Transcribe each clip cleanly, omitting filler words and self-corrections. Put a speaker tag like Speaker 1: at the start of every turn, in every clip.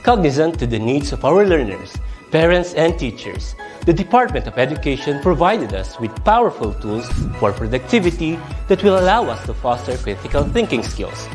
Speaker 1: Cognizant to the needs of our learners, parents, and teachers, the Department of Education provided us with powerful tools for productivity that will allow us to foster critical thinking skills,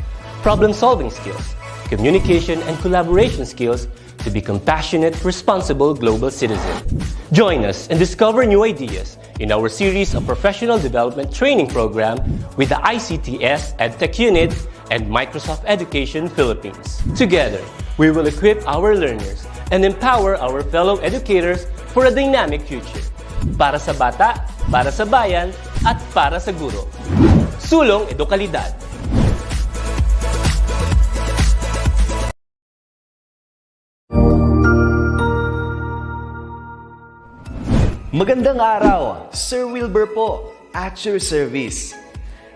Speaker 1: problem-solving skills, communication and collaboration skills to be compassionate, responsible global citizens. Join us and discover new ideas in our series of professional development training program with the ICTS Edtech Unit and Microsoft Education Philippines. Together, we will equip our learners and empower our fellow educators for a dynamic future. Para sa bata, para sa bayan, at para sa guro. Sulong Edukalidad.
Speaker 2: Magandang araw, Sir Wilbur po, at your service.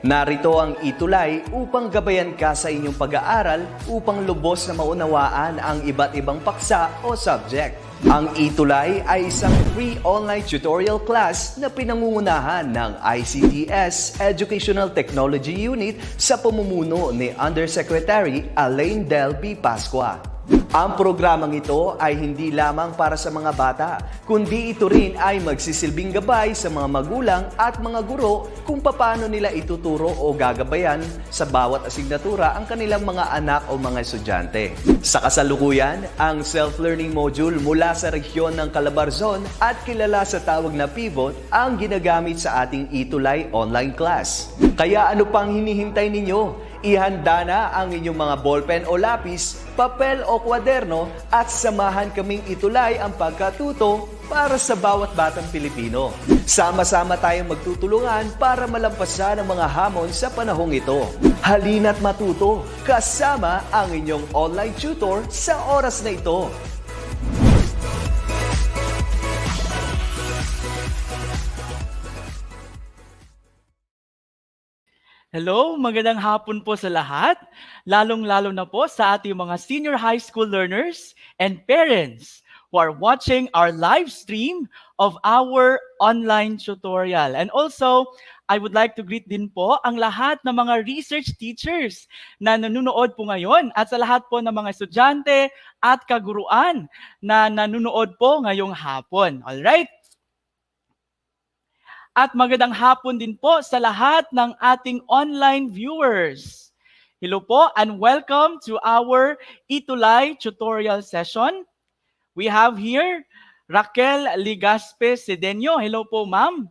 Speaker 2: Narito ang ETUlay upang gabayan ka sa inyong pag-aaral upang lubos na maunawaan ang iba't ibang paksa o subject. Ang ETUlay ay isang free online tutorial class na pinangungunahan ng ICTS Educational Technology Unit sa pamumuno ni Undersecretary Elaine Del B. Pascua. Ang programang ito ay hindi lamang para sa mga bata, kundi ito rin ay magsisilbing gabay sa mga magulang at mga guro kung paano nila ituturo o gagabayan sa bawat asignatura ang kanilang mga anak o mga estudyante. Sa kasalukuyan, ang self-learning module mula sa rehiyon ng Calabarzon at kilala sa tawag na pivot ang ginagamit sa ating ETUlay online class. Kaya ano pang hinihintay ninyo? Ihanda na ang inyong mga ballpen o lapis, papel o kwaderno at samahan kaming itulay ang pagkatuto para sa bawat batang Pilipino. Sama-sama tayong magtutulungan para malampasan ang mga hamon sa panahong ito. Halina't matuto kasama ang inyong online tutor sa oras na ito.
Speaker 3: Hello, magandang hapon po sa lahat, lalong-lalo na po sa ating mga senior high school learners and parents who are watching our live stream of our online tutorial. And also, I would like to greet din po ang lahat ng mga research teachers na nanonood po ngayon at sa lahat po ng mga estudyante at kaguruan na nanonood po ngayong hapon. Alright? At magandang hapon din po sa lahat ng ating online viewers. Hello po and welcome to our ETUlay tutorial session. We have here Raquel Ligaspe Sedeño. Hello po ma'am.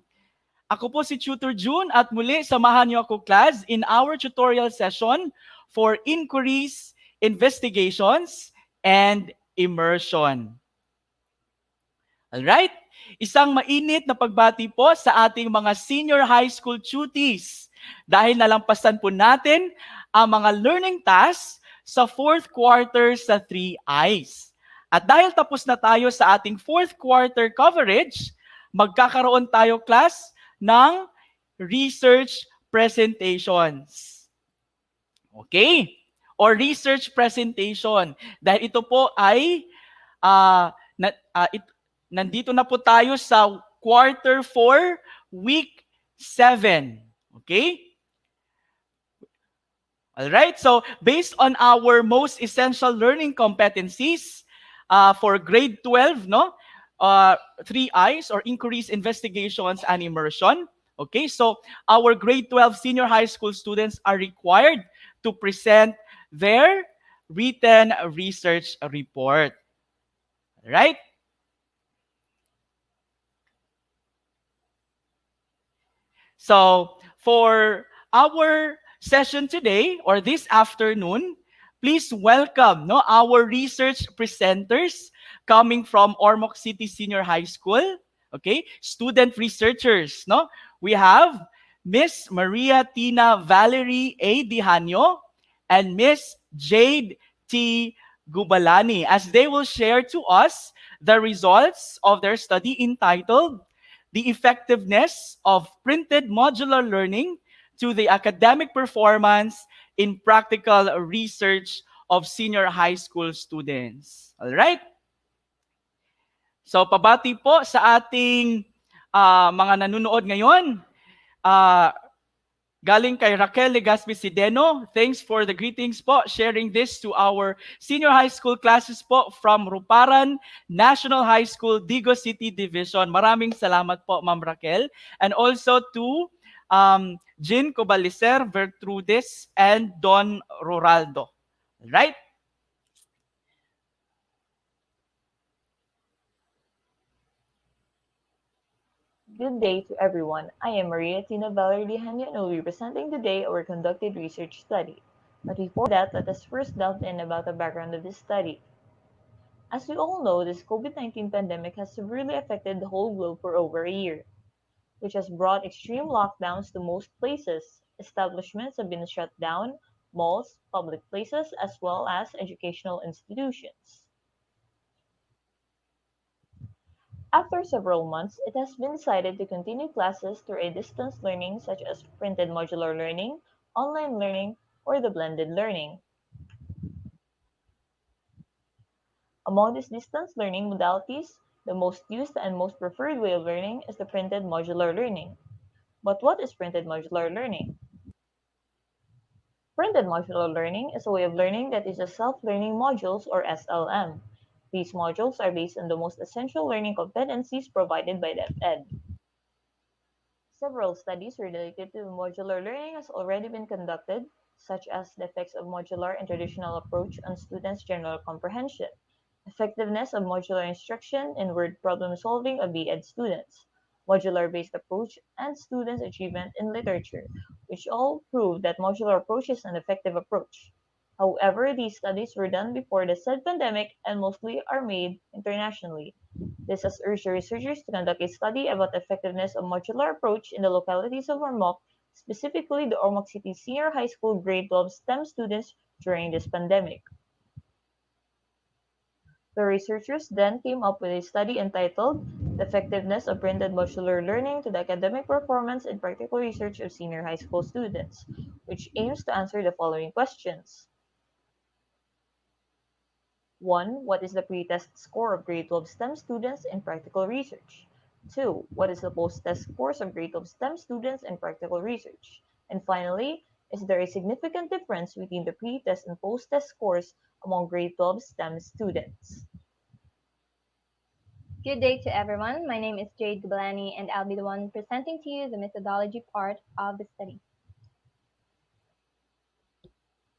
Speaker 3: Ako po si Tutor June at muli samahan niyo ako class in our tutorial session for inquiries, investigations, and immersion. Alright? Isang mainit na pagbati po sa ating mga senior high school tutees dahil nalampasan po natin ang mga learning tasks sa fourth quarter sa 3 I's. At dahil tapos na tayo sa ating fourth quarter coverage, magkakaroon tayo class ng research presentations. Okay? Or research presentation. Dahil ito po ay nandito na po tayo sa quarter 4, week 7. Okay? Alright, so based on our most essential learning competencies for grade 12, 3 I's or inquiries, investigations, and immersion. Okay, so our grade 12 senior high school students are required to present their written research report. Alright? So, for our session today or this afternoon, please welcome our research presenters coming from Ormoc City Senior High School, okay? Student researchers, We have Miss Maria Tina Valerie A. Dihanyo and Miss Jade T. Gubalani as they will share to us the results of their study entitled The Effectiveness of Printed Modular Learning to the Academic Performance in Practical Research of Senior High School Students. Alright? So, pabati po sa ating mga nanonood ngayon. Galing kay Raquel Legaspi Sideno. Thanks for the greetings po. Sharing this to our senior high school classes po from Ruparan National High School, Digo City Division. Maraming salamat po, Ma'am Raquel. And also to Jean Cobalicer, Vertrudes, and Don Roraldo. Right?
Speaker 4: Good day to everyone. I am Maria Tina Valerie Hanya and will be presenting today our conducted research study. But before that, let us first delve in about the background of this study. As we all know, this COVID-19 pandemic has severely affected the whole globe for over a year, which has brought extreme lockdowns to most places. Establishments have been shut down, malls, public places, as well as educational institutions. After several months, it has been decided to continue classes through a distance learning such as printed modular learning, online learning, or the blended learning. Among these distance learning modalities, the most used and most preferred way of learning is the printed modular learning. But what is printed modular learning? Printed modular learning is a way of learning that uses self-learning modules or SLM. These modules are based on the most essential learning competencies provided by DepEd. Several studies related to modular learning has already been conducted, such as the effects of modular and traditional approach on students' general comprehension, effectiveness of modular instruction in word problem solving of BEd students, modular-based approach, and students' achievement in literature, which all prove that modular approach is an effective approach. However, these studies were done before the said pandemic and mostly are made internationally. This has urged the researchers to conduct a study about the effectiveness of modular approach in the localities of Ormoc, specifically the Ormoc City Senior High School Grade 12 STEM students during this pandemic. The researchers then came up with a study entitled "The Effectiveness of Printed Modular Learning to the Academic Performance and Practical Research of Senior High School Students," which aims to answer the following questions. 1. What is the pre-test score of grade 12 STEM students in practical research? 2. What is the post-test scores of grade 12 STEM students in practical research? And finally, is there a significant difference between the pre-test and post-test scores among grade 12 STEM students?
Speaker 5: Good day to everyone. My name is Jade Gablani, and I'll be the one presenting to you the methodology part of the study.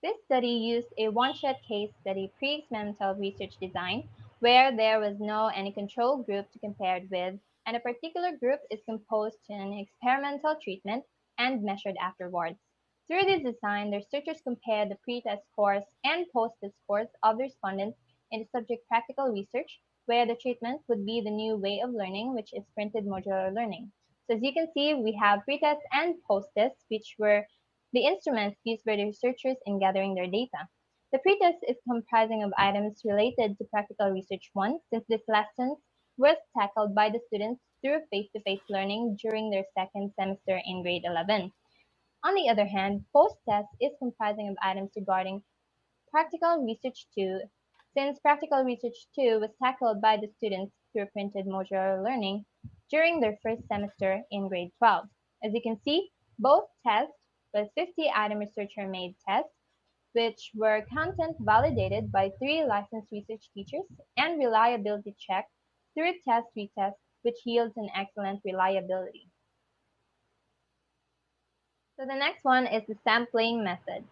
Speaker 5: This study used a one-shot case study pre-experimental research design where there was no any control group to compare it with, and a particular group is composed to an experimental treatment and measured afterwards. Through this design, the researchers compared the pre-test scores and post-test scores of the respondents in the subject practical research, where the treatment would be the new way of learning, which is printed modular learning. So as you can see, we have pre-test and post-test, which were the instruments used by the researchers in gathering their data. The pretest is comprising of items related to practical research 1, since these lessons were tackled by the students through face-to-face learning during their second semester in grade 11. On the other hand, post-test is comprising of items regarding practical research 2, since practical research 2 was tackled by the students through printed modular learning during their first semester in grade 12. As you can see, both tests with 50-item researcher-made tests, which were content validated by 3 licensed research teachers and reliability checked through test retest, which yields an excellent reliability. So the next one is the sampling method.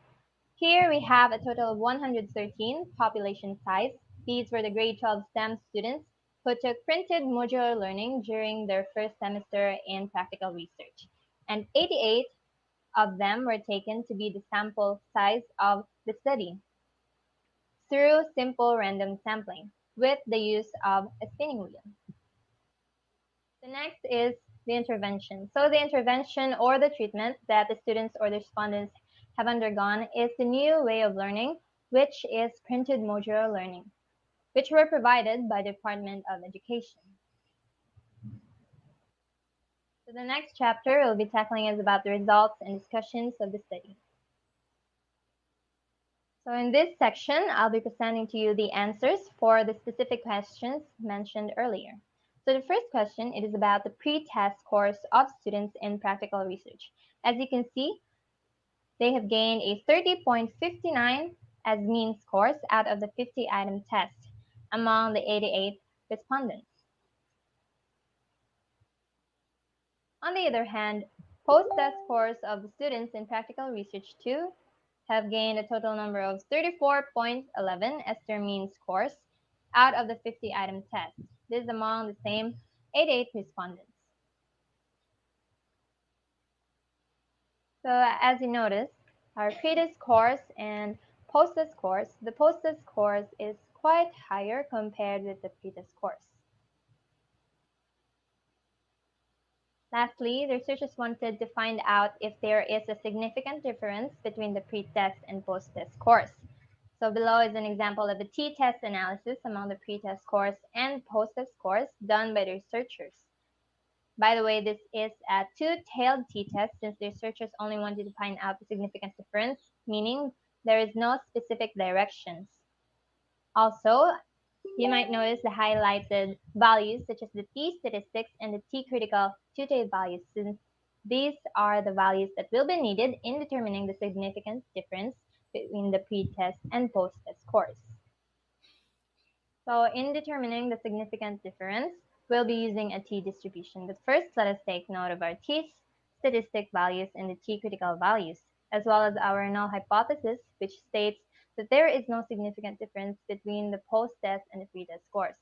Speaker 5: Here we have a total of 113 population size. These were the grade 12 STEM students who took printed modular learning during their first semester in practical research. And 88 of them were taken to be the sample size of the study through simple random sampling with the use of a spinning wheel. The next is the intervention. So the intervention or the treatment that the students or the respondents have undergone is the new way of learning, which is printed modular learning, which were provided by the Department of Education. So the next chapter we'll be tackling is about the results and discussions of the study. So in this section, I'll be presenting to you the answers for the specific questions mentioned earlier. So the first question, it is about the pre-test scores of students in practical research. As you can see, They have gained a 30.59 as mean scores out of the 50-item test among the 88 respondents. On the other hand, post-test scores of the students in practical research 2 have gained a total number of 34.11 as their mean scores out of the 50-item test. This is among the same 88 respondents. So as you notice, our pre-test scores and post-test scores, the post-test scores is quite higher compared with the pre-test scores. Lastly, the researchers wanted to find out if there is a significant difference between the pre-test and post-test scores. So below is an example of a t-test analysis among the pre-test scores and post-test scores done by the researchers. By the way, this is a two-tailed t-test since the researchers only wanted to find out the significant difference, meaning there is no specific directions. Also, you might notice the highlighted values such as the t-statistics and the t-critical two-tailed values since these are the values that will be needed in determining the significant difference between the pre-test and post-test scores. So in determining the significant difference, we'll be using a t-distribution. But first, let us take note of our t-statistic values and the t-critical values, as well as our null hypothesis, which states that there is no significant difference between the post-test and the pre-test scores.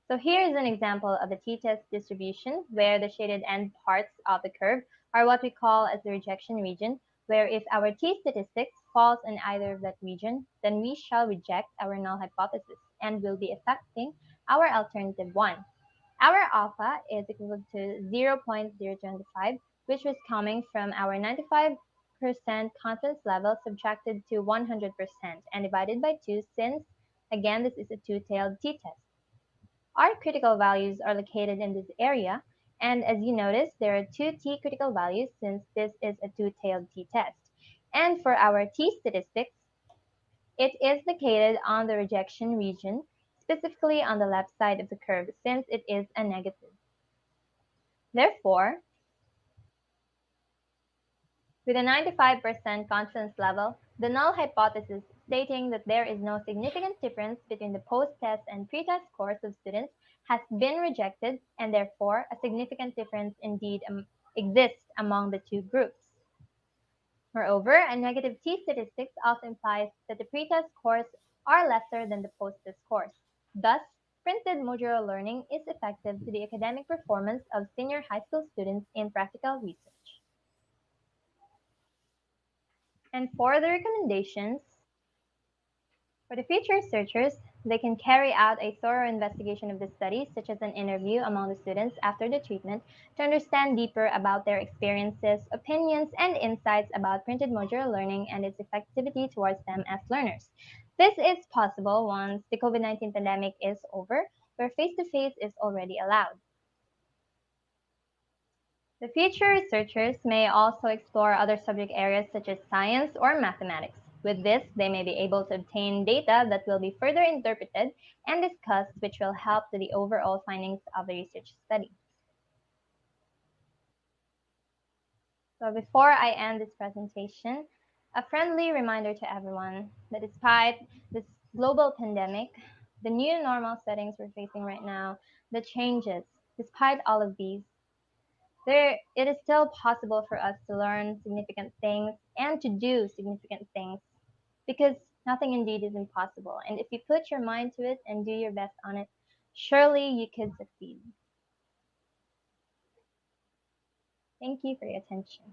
Speaker 5: So here is an example of a t-test distribution where the shaded end parts of the curve are what we call as the rejection region, where if our t-statistics falls in either of that region, then we shall reject our null hypothesis and will be affecting our alternative 1. Our alpha is equal to 0.025, which was coming from our 95% confidence level subtracted to 100% and divided by 2 since, again, this is a two-tailed t-test. Our critical values are located in this area, and as you notice, there are two t-critical values since this is a two-tailed t-test. And for our t-statistics, it is located on the rejection region, specifically on the left side of the curve since it is a negative. Therefore, with a 95% confidence level, the null hypothesis stating that there is no significant difference between the post-test and pre-test scores of students has been rejected, and therefore a significant difference indeed exists among the two groups. Moreover, a negative t-statistics also implies that the pre-test scores are lesser than the post-test scores. Thus, printed modular learning is effective to the academic performance of senior high school students in practical research. And for the recommendations, for the future researchers, they can carry out a thorough investigation of the study, such as an interview among the students after the treatment, to understand deeper about their experiences, opinions, and insights about printed modular learning and its effectivity towards them as learners. This is possible once the COVID-19 pandemic is over, where face-to-face is already allowed. The future researchers may also explore other subject areas such as science or mathematics. With this, they may be able to obtain data that will be further interpreted and discussed, which will help to the overall findings of the research study. So before I end this presentation, a friendly reminder to everyone that despite this global pandemic, the new normal settings we're facing right now, the changes, despite all of these, it is still possible for us to learn significant things and to do significant things because nothing indeed is impossible. And if you put your mind to it and do your best on it, surely you could succeed. Thank you for your attention.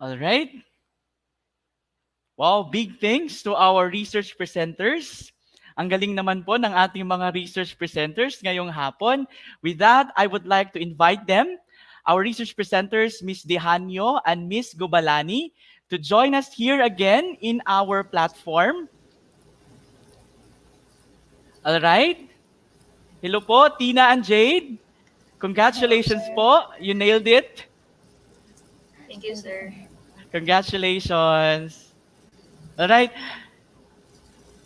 Speaker 3: All right. Wow, big thanks to our research presenters. Ang galing naman po ng ating mga research presenters ngayong hapon. With that, I would like to invite them, our research presenters, Ms. Dehanyo and Ms. Gobalani, to join us here again in our platform. All right. Hello po, Tina and Jade. Congratulations po. You nailed it.
Speaker 6: Thank you, sir.
Speaker 3: Congratulations. Alright.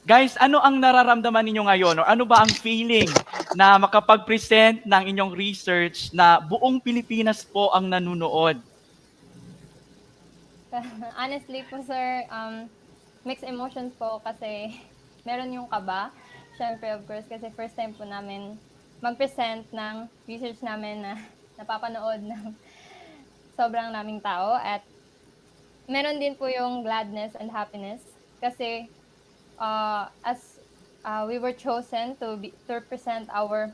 Speaker 3: Guys, ano ang nararamdaman ninyo ngayon or ano ba ang feeling na makapag-present ng inyong research na buong Pilipinas po ang nanunood?
Speaker 5: Honestly po, sir, mixed emotions po kasi meron yung kaba. Siyempre, of course, kasi first time po namin mag-present ng research namin na napapanood ng sobrang naming tao. At meron din po yung gladness and happiness kasi as we were chosen to represent our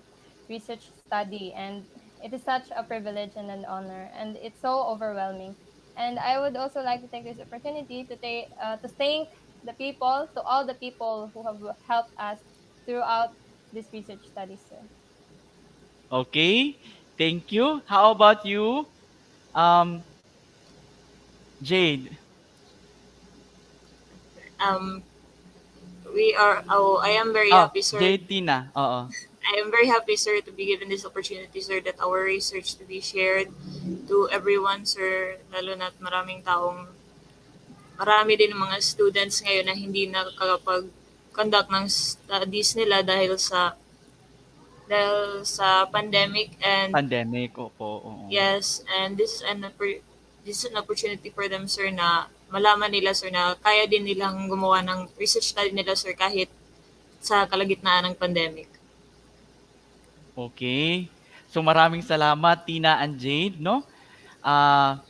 Speaker 5: research study, and it is such a privilege and an honor, and it's so overwhelming. And I would also like to take this opportunity to thank the people, to all the people who have helped us throughout this research study, sir.
Speaker 3: Okay, thank you. How about you, um, Jade?
Speaker 6: Um, I am very happy, sir.
Speaker 3: Jade Tina, oo.
Speaker 6: I am very happy, sir, to be given this opportunity, sir, that our research to be shared to everyone, sir, lalo na't marami din mga students ngayon na hindi nakakapag-conduct ng studies nila dahil sa pandemic. And
Speaker 3: Pandemic, opo, oo.
Speaker 6: yes, and this is an opportunity for them, sir, na malaman nila, sir, na kaya din nilang gumawa ng research study nila, sir, kahit sa kalagitnaan ng pandemic.
Speaker 3: Okay. So maraming salamat, Tina and Jade, no?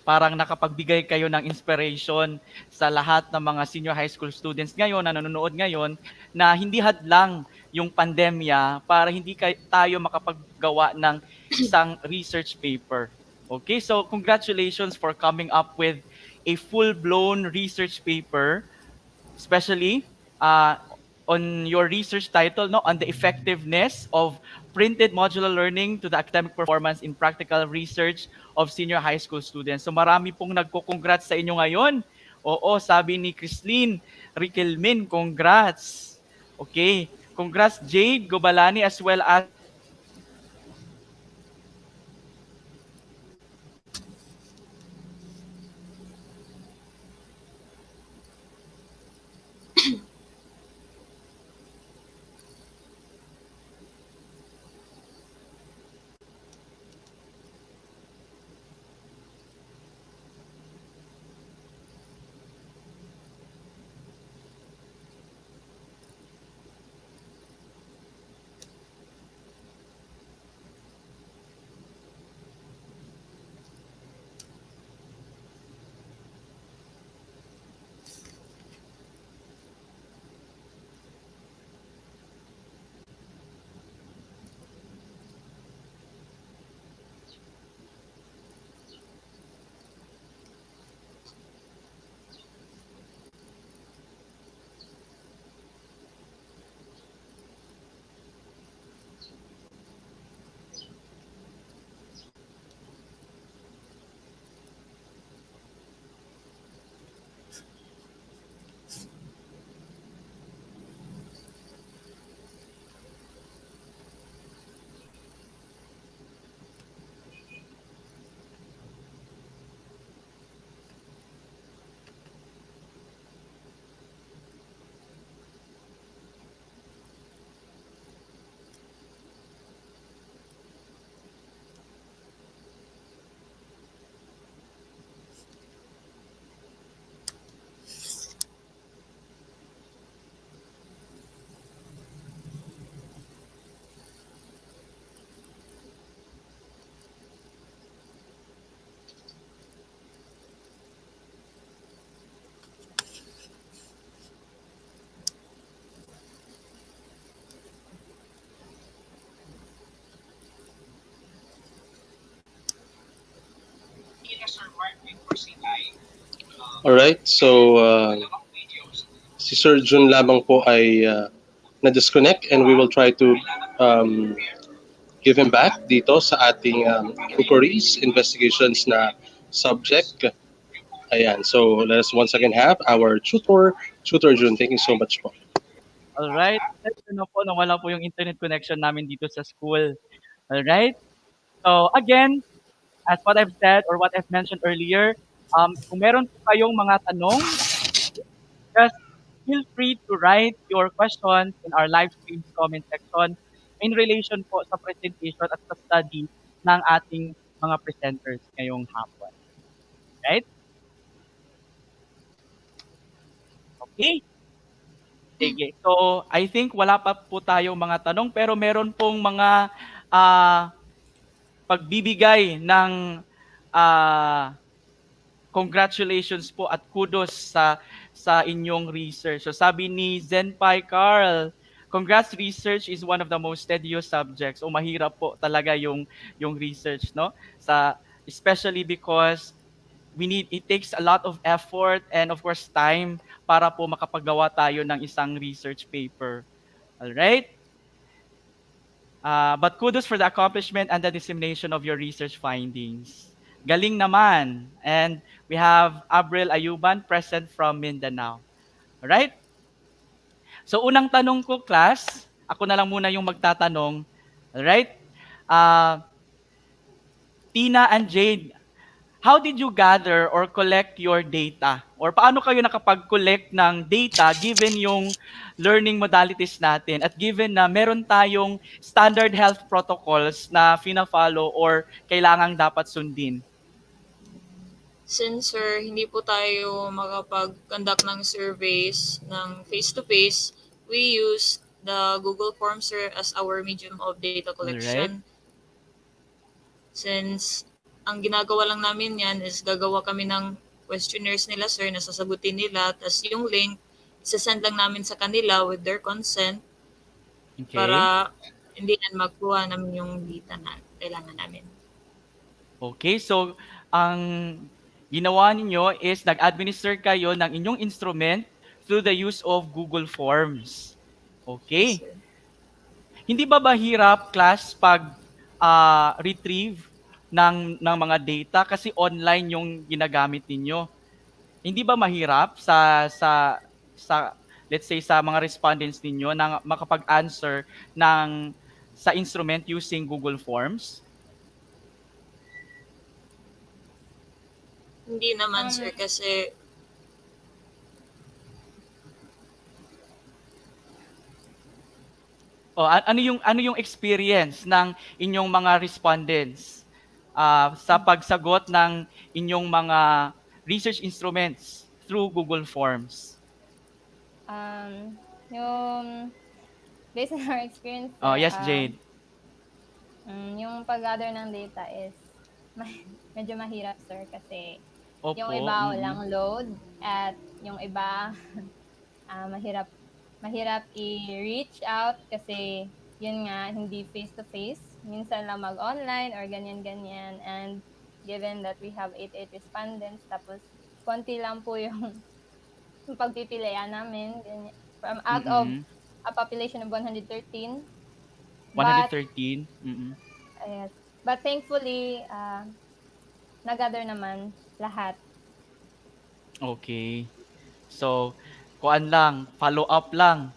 Speaker 3: Parang nakapagbigay kayo ng inspiration sa lahat ng mga senior high school students ngayon na nanonood ngayon na hindi hadlang yung pandemya para hindi tayo makapaggawa ng isang research paper. Okay, so congratulations for coming up with a full-blown research paper, especially on your research title, no, on the effectiveness of printed modular learning to the academic performance in practical research of senior high school students. So marami pong nagko-congrats sa inyo ngayon. Oo, sabi ni Christine Riquelmin, congrats. Okay, congrats Jade Gobalani as well as
Speaker 7: Alright, so si Sir Jun lamang po ay na-disconnect and we will try to um, give him back dito sa ating inquiries, investigations na subject. Ayan, so let us once again have our Tutor Jun. Thank you so much po.
Speaker 3: alright. Ano po, nawala po yung internet connection namin dito sa school. Alright? So again, as what I've said or what I've mentioned earlier, Kung meron po kayong mga tanong, just feel free to write your questions in our live stream's comment section in relation po sa presentation at sa study ng ating mga presenters ngayong hapon. Right? Okay. Sige. So, I think wala pa po tayong mga tanong pero meron pong mga pagbibigay ng congratulations po at kudos sa inyong research. So sabi ni Zenpai Carl, congrats, research is one of the most tedious subjects. O mahirap po talaga yung research, no? Especially because it takes a lot of effort and of course time para po makapagawa tayo ng isang research paper. All right? But kudos for the accomplishment and the dissemination of your research findings. Galing naman. And we have Abril Ayuban present from Mindanao. Alright? So unang tanong ko, class, ako na lang muna yung magtatanong. Alright? Tina and Jade, how did you gather or collect your data? Or paano kayo nakapag-collect ng data given yung learning modalities natin at given na meron tayong standard health protocols na fina-follow or kailangang dapat sundin?
Speaker 6: Since sir, hindi po tayo makapag-conduct ng surveys ng face-to-face, we use the Google Forms sir as our medium of data collection. Since ang ginagawa lang namin yan is gagawa kami ng questionnaires nila sir na sasagutin nila, tapos yung link, isasend lang namin sa kanila with their consent para hindi na magkuha namin yung data na kailangan namin.
Speaker 3: Okay, so ang ginawa ninyo is nag-administer kayo ng inyong instrument through the use of Google Forms. Okay.
Speaker 6: Yes, sir.
Speaker 3: Hindi ba mahirap, class, pag retrieve ng mga data kasi online yung ginagamit ninyo? Hindi ba mahirap sa let's say sa mga respondents ninyo na makapag-answer sa instrument using Google Forms?
Speaker 6: Hindi naman sir kasi
Speaker 3: ano yung experience ng inyong mga respondents sa pagsagot ng inyong mga research instruments through Google Forms?
Speaker 5: Yung based on our experience,
Speaker 3: Yes, Jade.
Speaker 5: Yung pag-gather ng data is medyo mahirap, sir, kasi
Speaker 3: Opo.
Speaker 5: yung iba walang load at yung iba mahirap i-reach out kasi yun nga, hindi face-to-face. Minsan lang mag-online or ganyan-ganyan. And given that we have 88 respondents, tapos konti lang po yung pagpipilian namin. Ganyan. From out of a population of 113.
Speaker 3: 113?
Speaker 5: Yes. But thankfully, nag-gather naman lahat.
Speaker 3: Okay. So, kuan lang, follow up lang.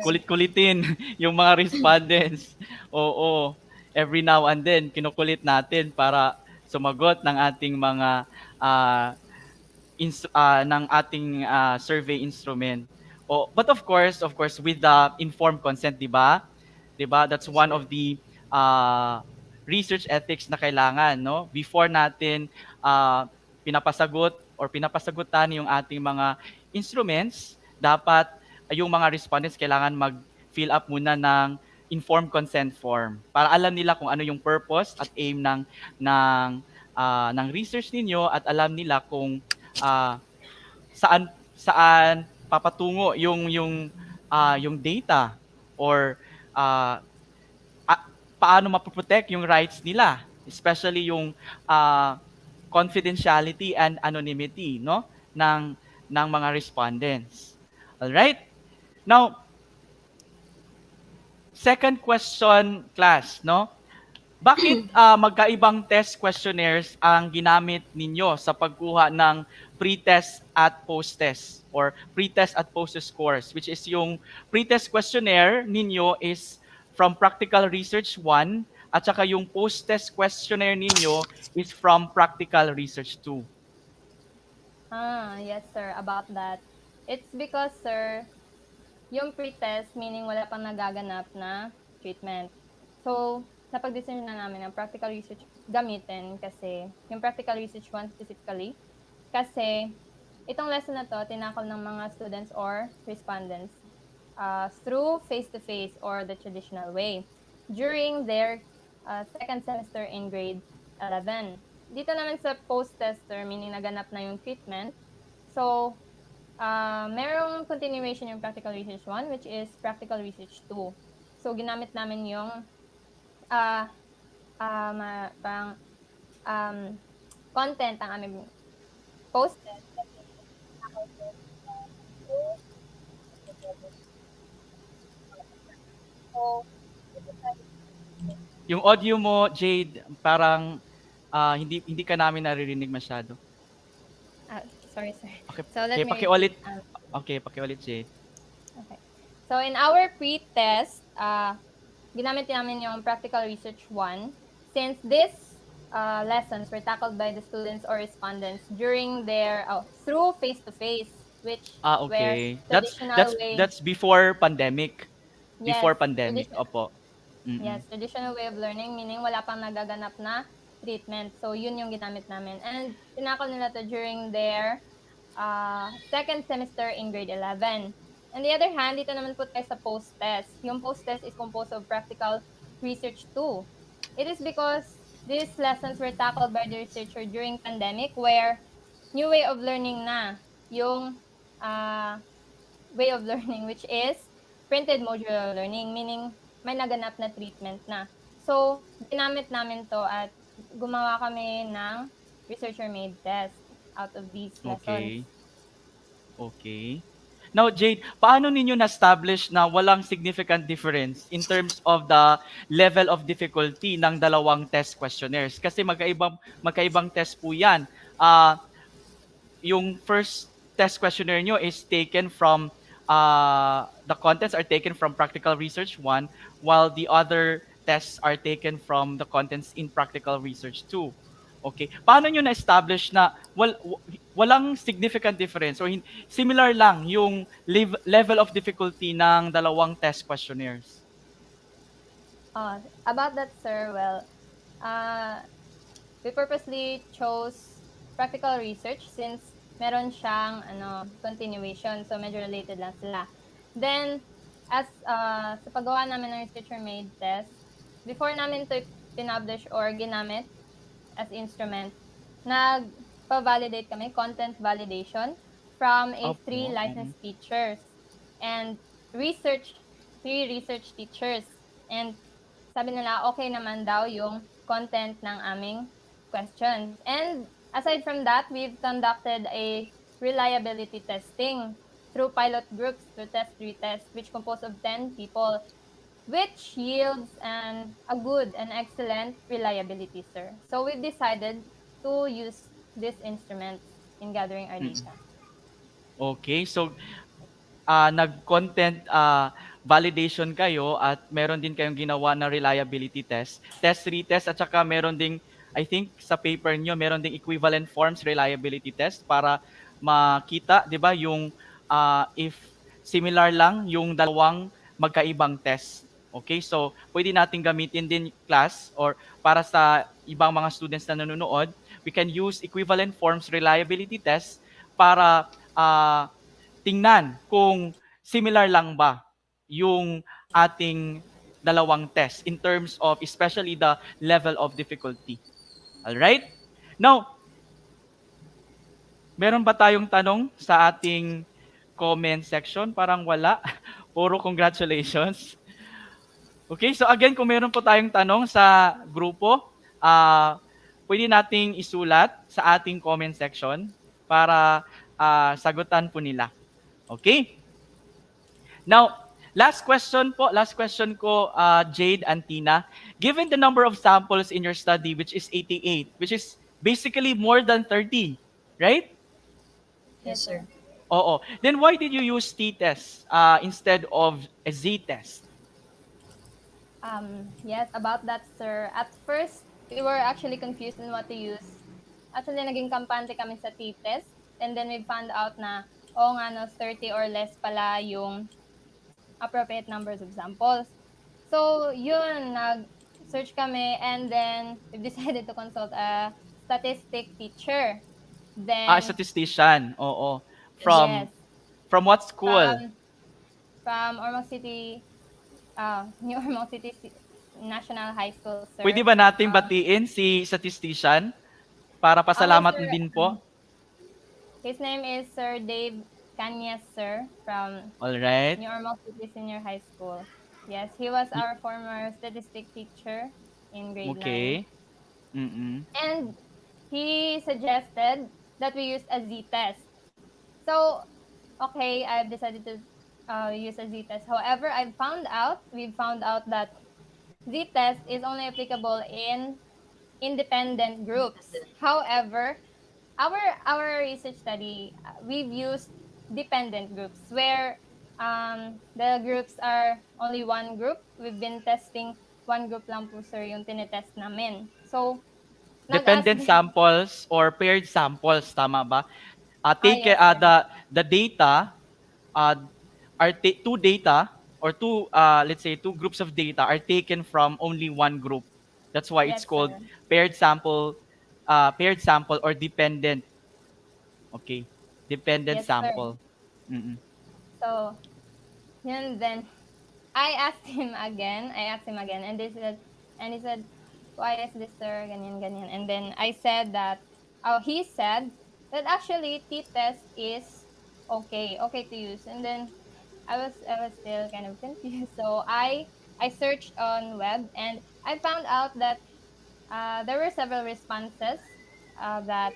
Speaker 3: Kulit-kulitin yung mga respondents. Oo. Every now and then, kinukulit natin para sumagot ng ating mga ng ating survey instrument. But of course, with the informed consent, di ba? That's one of the research ethics na kailangan, no? Before natin pinapasagutan yung ating mga instruments, dapat yung mga respondents kailangan mag-fill up muna ng informed consent form para alam nila kung ano yung purpose at aim ng research ninyo at alam nila kung saan papatungo yung data or paano mapoprotect yung rights nila, especially yung confidentiality and anonymity, no, ng mga respondents. All right? Now, second question, class, no? Bakit magkaibang test questionnaires ang ginamit ninyo sa pagkuha ng pre-test at post-test or pre-test at post-test scores, which is yung pre-test questionnaire ninyo is from Practical Research 1 at saka yung post-test questionnaire ninyo is from practical research 2.
Speaker 5: Yes, sir, about that. It's because, sir, yung pre-test, meaning wala pang nagaganap na treatment. So, napag-decision na namin ang practical research gamitin kasi, yung practical research 1 specifically, kasi itong lesson na to, tinakol ng mga students or respondents through face-to-face or the traditional way during their second semester in grade 11. Dito naman sa post-tester, meaning naganap na yung treatment. So, merong continuation yung practical research 1, which is practical research 2. So, ginamit namin yung content ang aming post-test. So,
Speaker 3: Yung audio mo, Jade, parang hindi ka namin naririnig masyado.
Speaker 5: sorry, sir.
Speaker 3: Okay,
Speaker 5: So, let me
Speaker 3: pakiulit.
Speaker 5: repeat,
Speaker 3: Pakiulit, Jade.
Speaker 5: Okay. So, in our pre-test, ginamit namin yung practical research 1 since these lessons were tackled by the students or respondents during their through face-to-face, which where
Speaker 3: Okay.
Speaker 5: traditional way.
Speaker 3: That's before pandemic.
Speaker 5: Yes,
Speaker 3: Before pandemic, opo.
Speaker 5: Yes, traditional way of learning, meaning wala pang nagaganap na treatment. So, yun yung ginamit namin. And tinakol nila to during their second semester in grade 11. On the other hand, dito naman po tayo sa post-test. Yung post-test is composed of practical research too. It is because these lessons were tackled by the researcher during pandemic where new way of learning na yung way of learning, which is printed modular learning, meaning may naganap na treatment na. So, ginamit namin to at gumawa kami ng researcher-made test out of these lessons.
Speaker 3: Okay. Now, Jade, paano ninyo na-establish na walang significant difference in terms of the level of difficulty ng dalawang test questionnaires? Kasi magkaibang test po yan. Yung first test questionnaire nyo is taken from, the contents are taken from Practical Research 1, while the other tests are taken from the contents in Practical Research 2. Okay. Paano nyo na-establish na walang significant difference or similar lang yung level of difficulty ng dalawang test questionnaires?
Speaker 5: About that, sir, well, we purposely chose practical research since meron siyang continuation, so medyo related lang sila. Then, as sa paggawa namin ng researcher-made test, before namin to pinublish or ginamit as instrument, nagpa-validate kami, content validation, from a 3 licensed teachers and 3 research teachers. And sabi nila, okay naman daw yung content ng aming questions. And aside from that, we've conducted a reliability testing through pilot groups to test retest, which composed of 10 people, which yields a good and excellent reliability, sir. So we've decided to use these instruments in gathering our data.
Speaker 3: Okay, so nag-content validation kayo at meron din kayong ginawa na reliability test, test retest, at saka meron ding, I think sa paper nyo, meron ding equivalent forms reliability test para makita, di ba, yung if similar lang yung dalawang magkaibang test. Okay, so pwede natin gamitin din class or para sa ibang mga students na nanonood, we can use equivalent forms reliability test para tingnan kung similar lang ba yung ating dalawang test in terms of especially the level of difficulty. Alright? Now, meron ba tayong tanong sa ating comment section? Parang wala. Puro congratulations. Okay, so again, kung meron po tayong tanong sa grupo, pwede nating isulat sa ating comment section para sagutan po nila. Okay? Now, last question ko, Jade and Tina. Given the number of samples in your study, which is 88, which is basically more than 30, right?
Speaker 6: Yes, sir.
Speaker 3: Oo. Then why did you use t-test instead of a z-test?
Speaker 5: Yes, about that, sir. At first, we were actually confused on what to use. Actually, naging kampante kami sa t-test. And then we found out na, oo nga, no, 30 or less pala yung appropriate numbers of samples. So, yun, nag-search kami and then we decided to consult a statistic teacher. Then,
Speaker 3: Statistician. Oo.
Speaker 6: Yes.
Speaker 5: yes,
Speaker 3: From what school?
Speaker 5: from from Ormoc City, New Ormoc City National High School, sir.
Speaker 3: Pwede ba nating batiin si statistician para
Speaker 5: Okay,
Speaker 3: pasalamat
Speaker 5: sir.
Speaker 3: din po?
Speaker 5: His name is Sir Dave Canyas, sir, from
Speaker 3: All right.
Speaker 5: New Ormoc City Senior High School. Yes, he was our former statistic teacher in grade 9.
Speaker 3: Okay. Mm-mm.
Speaker 5: And he suggested that we use a z-test. So, okay, I've decided to use a z-test. However, we've found out that z-test is only applicable in independent groups. However, our research study, we've used dependent groups where the groups are only one group. We've been testing one group lang po, sir, yung tinetest namin. So,
Speaker 3: Dependent samples or paired samples, tama ba?
Speaker 5: yes, sir.
Speaker 3: The data are two data or let's say two groups of data are taken from only one group. That's why it's
Speaker 5: Yes,
Speaker 3: called
Speaker 5: sir.
Speaker 3: paired sample or dependent. Okay, dependent
Speaker 5: Yes, sir.
Speaker 3: sample. Mm-mm.
Speaker 5: So, yun then, I asked him again, and he said, why is this, sir, ganyan, ganyan. And then I said that, he said that actually t-test is okay to use. And then I was still kind of confused. So I searched on web and I found out that there were several responses that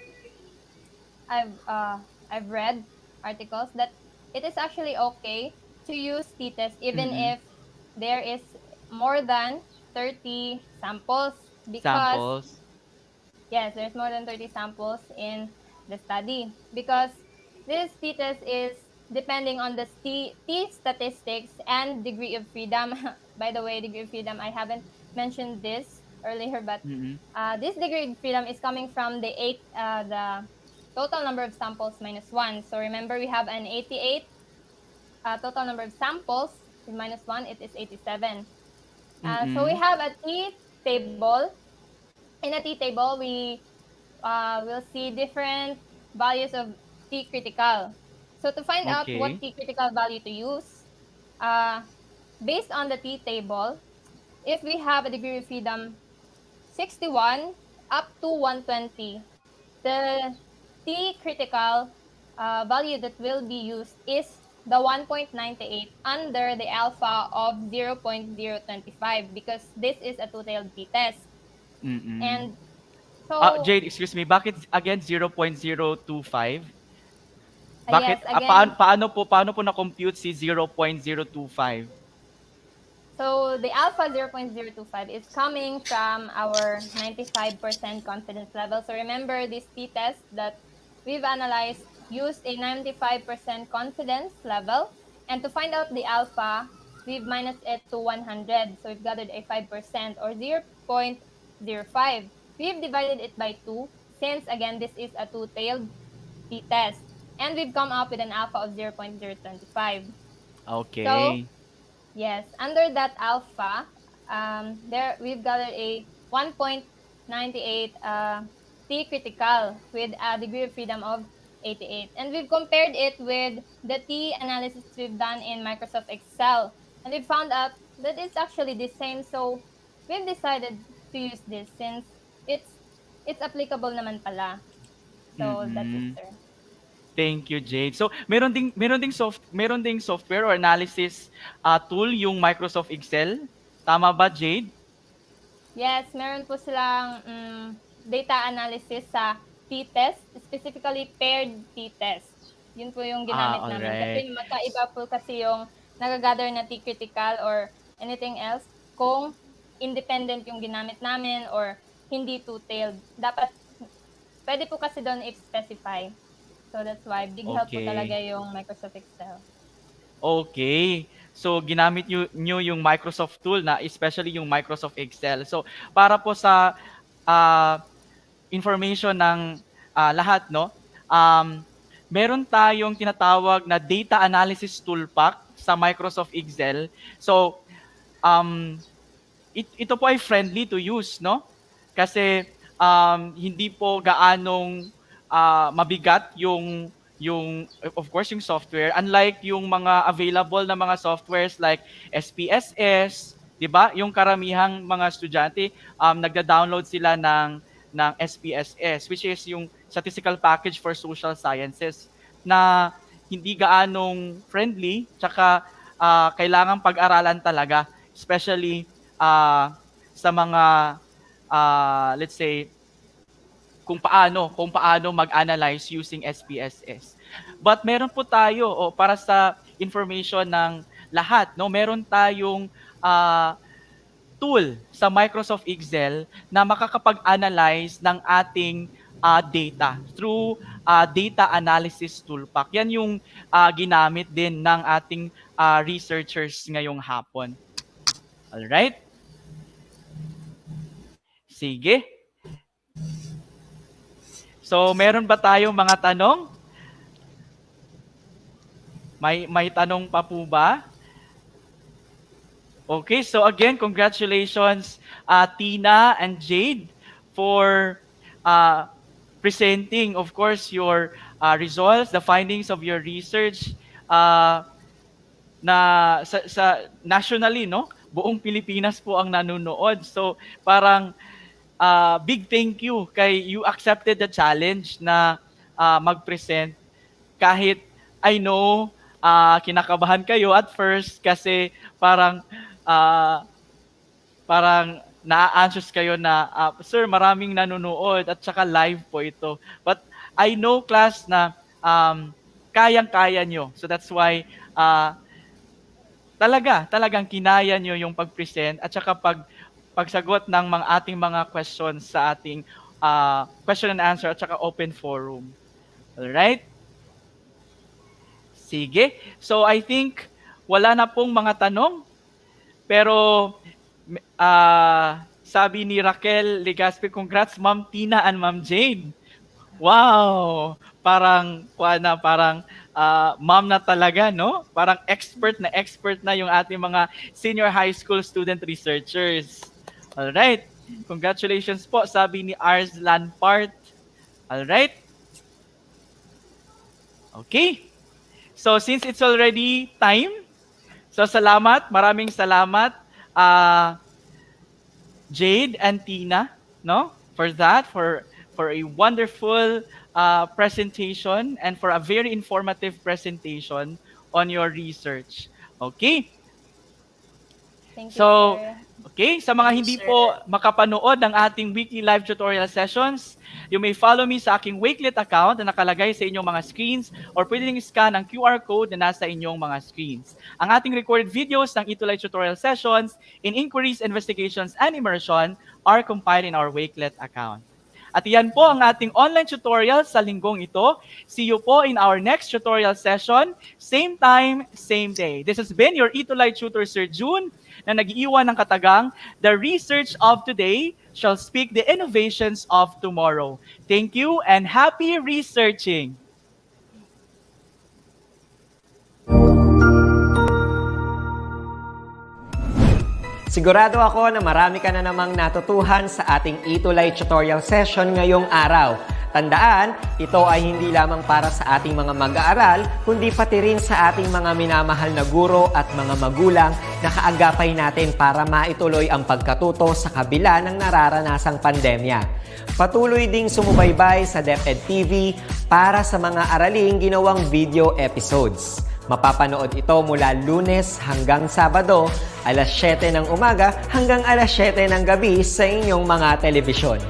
Speaker 5: I've read articles that it is actually okay to use t-test even
Speaker 3: Mm-mm.
Speaker 5: if there is more than 30 samples because
Speaker 3: Samples.
Speaker 5: yes, there's more than 30 samples in the study because this t-test is depending on the t statistics and degree of freedom. By the way, degree of freedom, I haven't mentioned this earlier, but
Speaker 3: Mm-mm.
Speaker 5: this degree of freedom is coming from the total number of samples minus 1. So remember, we have an 88 total number of samples with minus 1, it is 87. So we
Speaker 3: Mm-mm.
Speaker 5: have a t table. In a t table, we will see different values of t critical. So to find out what
Speaker 3: Okay.
Speaker 5: t critical value to use, based on the t table, if we have a degree of freedom 61 up to 120, the T critical value that will be used is the 1.98 under the alpha of 0.025 because this is a two-tailed t-test.
Speaker 3: Mm-mm.
Speaker 5: And so,
Speaker 3: Jade, excuse me, bakit again 0.025?
Speaker 5: yes,
Speaker 3: Bakit
Speaker 5: again,
Speaker 3: paano po na-compute si 0.025?
Speaker 5: so the alpha 0.025 is coming from our 95% confidence level. So remember this t-test that we've analyzed used a 95% confidence level. And to find out the alpha, we've minus it to 100. So we've gathered a 5% or 0.05. We've divided it by 2 since again this is a two-tailed t-test. And we've come up with an alpha of 0.025. So
Speaker 3: Okay.
Speaker 5: yes, under that alpha, there we've gathered a 1.98 T critical with a degree of freedom of 88. And we've compared it with the T analysis we've done in Microsoft Excel. And we found out that it's actually the same. So we've decided to use this since it's applicable naman pala. So that's it,
Speaker 3: Mm-mm.
Speaker 5: sir.
Speaker 3: Thank you, Jade. So, meron ding software or analysis tool yung Microsoft Excel. Tama ba, Jade?
Speaker 5: Yes, meron po silang data analysis sa t-test, specifically paired t-test. Yun po yung ginamit
Speaker 3: All
Speaker 5: namin.
Speaker 3: right.
Speaker 5: Kasi magkaiba po kasi yung nagagather na t-critical or anything else kung independent yung ginamit namin or hindi two-tailed. Dapat, pwede po kasi doon i-specify. So that's why big help po talaga
Speaker 3: Okay.
Speaker 5: yung Microsoft Excel.
Speaker 3: Okay. So ginamit nyo yung Microsoft tool na especially yung Microsoft Excel. So para po sa information ng lahat, no? Meron tayong tinatawag na data analysis tool pack sa Microsoft Excel. So ito po ay friendly to use, no? Kasi hindi po gaanong mabigat yung of course yung software, unlike yung mga available na mga softwares like SPSS, 'di ba? Yung karamihang mga estudyante nagda-download sila ng SPSS, which is yung Statistical Package for Social Sciences, na hindi gaanong friendly, tsaka kailangan pag-aralan talaga, especially sa mga let's say kung paano mag-analyze using SPSS. But meron po tayo, para sa information ng lahat, no, meron tayong tool sa Microsoft Excel na makakapag-analyze ng ating data through data analysis tool pack. Yan yung ginamit din ng ating researchers ngayong hapon. Alright? Sige. So, meron ba tayong mga tanong? May tanong pa po ba? Okay, so again, congratulations Tina and Jade for presenting, of course, your results, the findings of your research na sa nationally, no? Buong Pilipinas po ang nanonood. So, parang big thank you kay you accepted the challenge na mag-present kahit I know kinakabahan kayo at first kasi parang na-anxious kayo na sir, maraming nanonood at saka live po ito. But I know class na kayang-kaya nyo. So that's why talagang kinaya nyo yung pag-present at saka pagsagot ng ating mga questions sa ating question and answer at saka open forum. Alright? Sige. So I think wala na pong mga tanong. Pero sabi ni Raquel Legaspi, congrats Ma'am Tina and Ma'am Jade. Wow! Parang ma'am na talaga, no? Parang expert na yung ating mga senior high school student researchers. Alright. Congratulations po, sabi ni Arslan Part. Alright. Okay. So, since it's already time, so salamat, maraming salamat, Jade and Tina, no? For that, for a wonderful presentation and for a very informative presentation on your research. Okay.
Speaker 5: Thank you,
Speaker 3: So,
Speaker 5: sir.
Speaker 3: okay, sa mga hindi po makapanood ng ating weekly live tutorial sessions, you may follow me sa aking Wakelet account na nakalagay sa inyong mga screens or pwede rin scan ang QR code na nasa inyong mga screens. Ang ating recorded videos ng ETUlay tutorial sessions in inquiries, investigations, and immersion are compiled in our Wakelet account. At iyan po ang ating online tutorial sa linggong ito. See you po in our next tutorial session, same time, same day. This has been your ETUlay tutor, Sir June, na nag-iwan ng katagang, the research of today shall speak the innovations of tomorrow. Thank you and happy researching!
Speaker 8: Sigurado ako na marami ka na namang natutuhan sa ating ETUlay tutorial session ngayong araw. Tandaan, ito ay hindi lamang para sa ating mga mag-aaral, kundi pati rin sa ating mga minamahal na guro at mga magulang na kaagapay natin para maituloy ang pagkatuto sa kabila ng nararanasang pandemya. Patuloy ding sumubaybay sa DepEd TV para sa mga araling ginawang video episodes. Mapapanood ito mula Lunes hanggang Sabado, alas 7 ng umaga hanggang alas 7 ng gabi sa inyong mga telebisyon.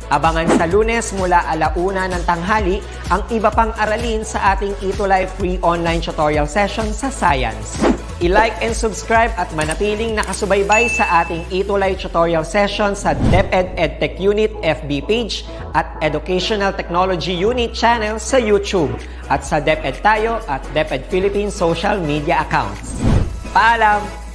Speaker 8: Abangan sa Lunes mula 1:00 ng tanghali ang iba pang aralin sa ating ETUlay free online tutorial session sa Science. I-like and subscribe at manatiling nakasubaybay sa ating ETUlay tutorial session sa DepEd Edtech Unit FB page at Educational Technology Unit channel sa YouTube at sa DepEd Tayo at DepEd Philippines social media accounts. Paalam!